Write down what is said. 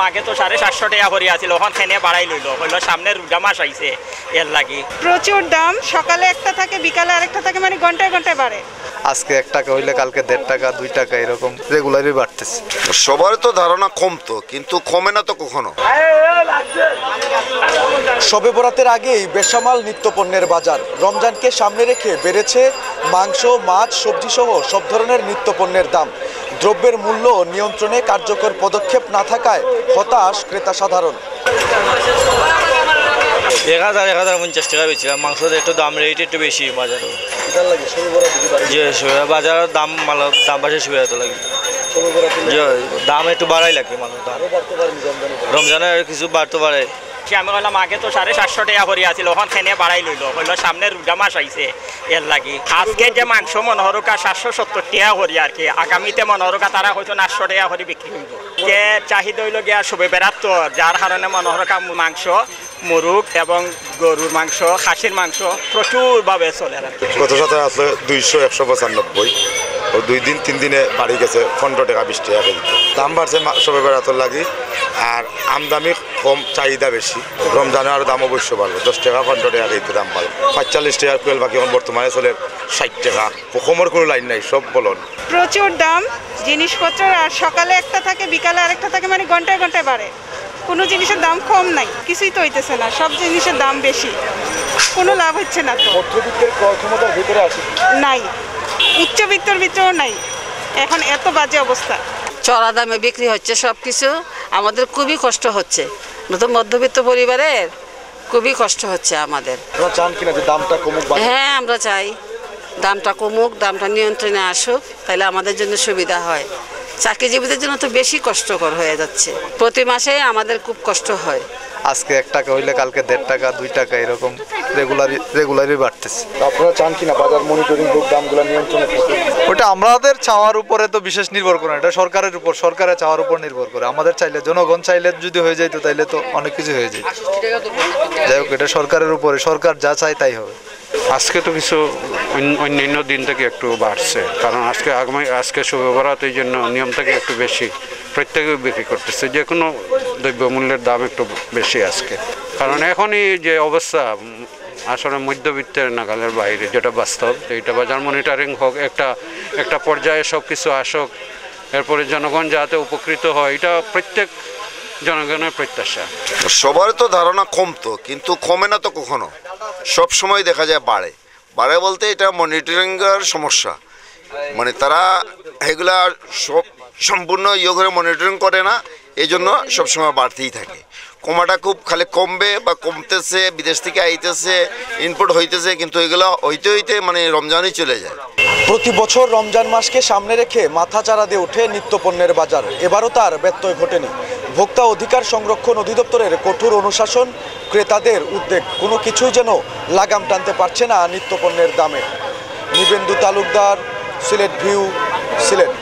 আগে তো 750 টাকা করে আছিল, ওখান থেকে বাড়াই লইল, হইলো সামনে রোজা মাস আইছে এর লাগি প্রচুর দাম। সকালে একটা থাকে, বিকালে আরেকটা থাকে, মানে ঘন্টায় ঘন্টায় বাড়ে। আজকে 1 টাকা হইলে কালকে 1.5 টাকা 2 টাকা এরকম রেগুলারই বাড়তেছে। সবার তো ধারণা কমতো, কিন্তু কমে না তো কখনো। শবে বরাতের আগেই বেসামাল নিত্যপণ্যের বাজার। রমজানকে সামনে রেখে বেড়েছে মাংস, মাছ, সবজি সহ সব ধরনের নিত্যপণ্যের দাম। দ্রব্যের মূল্য নিয়ন্ত্রণে কার্যকর পদক্ষেপ না থাকায় হতাশ ক্রেতা সাধারণ। 1050 টাকা বেছিলাম, মাংসের একটু দাম রেট একটু বেশি বাজারও। বাজারের দাম বাড়ছে, সুবিধা তো লাগে, দাম একটু বাড়াই লাগে মানুষ। দাম রমজানে কিছু বাড়তে পারে। আমি বললাম আগে তো 750 টাকা করে আছিল, ওখান থেকে বাড়াই লইল, হইলো সামনে রোজা মাস আইছে এর লাগি। আজকে যে মাংস মনোহরকা 770 টাকা করি আর কি, আগামীতে মনোহরকা তারা হয়তো 800 টাকা করে বিক্রি হইব। যে চাহিদা হইল গিয়া শবে বেড়াত, যার কারণে মনোহরকা মাংস, মুরগ এবং গরুর মাংস, খাসির মাংস প্রচুরভাবে চলে আর কি। গত সপ্তাহে আসলে 200, 195, ও 2 দিন 3 দিনে বাড়ি গেছে 15 টাকা 20 টাকা কেজিতে। দাম বাড়ছে সবে বেড়াতর লাগি, আর আমদামি কম, চাহিদা বেশি। রমজানে আর দাম অবশ্য বাড়বে, 10 টাকা 15 টাকা কেজিতে দাম বাড়বে। 45 টাকার কুয়েল বাকি এখন বর্তমানে চলে 60 টাকা। কমের কোনো লাইন নাই, সব বলুন প্রচুর দাম জিনিসপত্র। আর সকালে একটা থাকে, বিকালে আরেকটা থাকে, মানে ঘন্টায় ঘন্টায় বাড়ে। কোনো জিনিসের দাম কম নাই, কিছুই তো হইতেছে না, সব জিনিসের দাম বেশি, কোনো লাভ হচ্ছে না। তো মধ্যবিত্তের ক্রয় ক্ষমতার ভিতরে আছে নাই, উচ্চবিত্তর ভিতরেও নাই, এখন এত বাজে অবস্থা। চড়া দামে বিক্রি হচ্ছে সব কিছু, আমাদের খুবই কষ্ট হচ্ছে। নতুন মধ্যবিত্ত পরিবারের খুবই কষ্ট হচ্ছে আমাদের। আপনারা চান কিনা যে দামটা কমুক? হ্যাঁ, আমরা চাই দামটা কমুক, দামটা নিয়ন্ত্রণে আসুক, তাহলে আমাদের জন্য সুবিধা হয়। চাকরিজীবীদের জন্য তো বেশি কষ্টকর হয়ে যাচ্ছে, প্রতি মাসে আমাদের খুব কষ্ট হয়। আজকে 1 টাকা হইলে কালকে 1.5 টাকা 2 টাকা এরকম রেগুলারই বাড়তেছে। আপনারা চান কিনা বাজার মনিটরিং হোক, দামগুলো নিয়ন্ত্রণে থাকে? ওটা আমাদের চাওয়ার উপরে তো বিশেষ নির্ভর করে না, এটা সরকারের উপর, সরকারের চাওয়ার উপর নির্ভর করে। আমাদের চাইলে, জনগণ চাইলে যদি হয়ে যাইতো তাইলে তো অনেক কিছু হয়ে যেত। যাই হোক, এটা সরকারের উপরে, সরকার যা চায় তাই হবে। আজকে তো কিছু অন্যান্য দিন থেকে একটু বাড়ছে, কারণ আজকে শবে বরাত, এই জন্য নিয়ম থেকে একটু বেশি প্রত্যেকে বিক্রি করতেছে। যে কোনো দ্রব্যমূল্যের দাম একটু বেশি আজকে, কারণ এখনই যে অবস্থা আসলে মধ্যবিত্তের নাগালের বাইরে, যেটা বাস্তব। এইটা বাজার মনিটরিং হোক, একটা পর্যায়ে সব কিছু আসুক, এরপরে জনগণ যাতে উপকৃত হয়, এটা প্রত্যেক জনগণের প্রত্যাশা। সবার তো ধারণা কমতো, কিন্তু কমে না তো কখনো। সব সময় দেখা যায় বাড়ে বলতে এটা মনিটরিংয়ের সমস্যা। মানে তারা এগুলা সব সম্পূর্ণ করে মনিটরিং করে না, এই জন্য সবসময় বাড়তেই থাকে। কমাটা খুব খালি কমবে বা কমতেছে, বিদেশ থেকে আইতেছে, ইনপুট হইতেছে, কিন্তু এগুলো হইতে মানে রমজানই চলে যায়। প্রতি বছর রমজান মাসকে সামনে রেখে মাথাচাড়া দিয়ে ওঠে নিত্যপণ্যের বাজার। এবারও তার ব্যত্যয় ঘটেনি। ভোক্তা অধিকার সংরক্ষণ অধিদপ্তরের কঠোর অনুশাসন, ক্রেতাদের উদ্বেগ, কোনো কিছুই যেন লাগাম টানতে পারছে না নিত্যপণ্যের দামে। নিবেন্দু তালুকদার, সিলেট ভিউ, সিলেট।